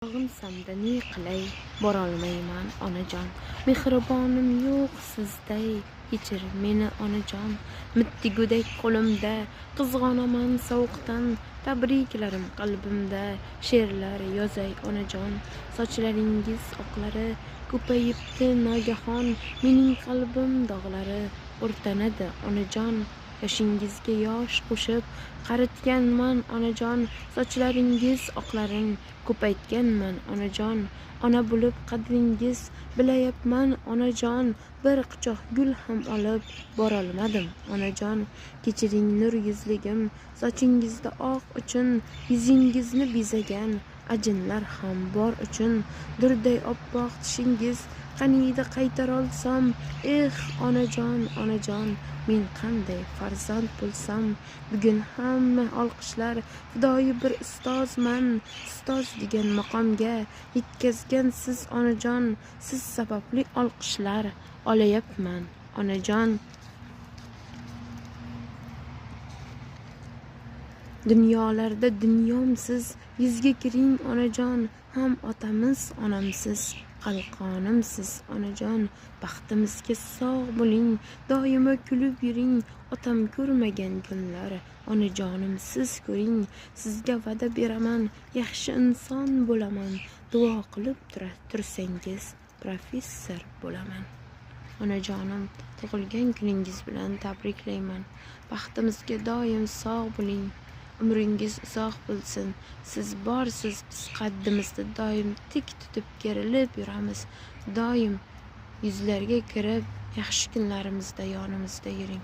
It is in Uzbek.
Sog'insam-da ne qilay, borolmayman onajon. Mehribonim yo'q sizday, kechir meni onajon. Mitti go'dak qo'limda, qizg'onaman sovuqdan. Tabriklarim qalbimda, she'rlar yozay onajon. Sochlaringiz oqlari ko'payibdi nogahon, mening qalbim dog'lari o'rtanadi onajon. Yoshingizga yosh qo'shib qaritganman onajon. Sochlaringiz oqlarin ko'paytganman onajon. Ona bo'lib qadringiz bilayapman onajon. Bir quchoq gul ham olib borolmadim onajon. Kechiring nur yuzligim, sochingizda oq uchun, yuzingizni bezagan ajinlar ham bor uchun. Durday oppoq tishingiz qaniydi qaytarolsam, onajon, onajon, men qanday farzand bo'lsam. Bugun hamma olqishlar fidoyi bir ustozman. Ustoz degan maqomga yetkazgan siz onajon. Siz sababli olqishlar olayapman onajon. Dunyolarda dunyomsiz, yuzga kiring onajon. Ham otamiz onamsiz, qalqonimsiz onajon. Baxtimizga sog' bo'ling, doimo kulib yuring. Otam ko'rmagan kunlar onajonim siz ko'ring. Sizga va'da beraman, yaxshi inson bo'laman. Duo qilib tursangiz, professor bo'laman onajonim. Tug'ilgan kuningiz bilan tabriklayman. Baxtimizga doim sog' bo'ling. Umringiz uzoq bo'lsin. Siz borsiz, biz qaddimizda doim tik tutib kerilib yuramiz. Doim yuzlarga kirib, yaxshi kunlarimizda yonimizda yuring.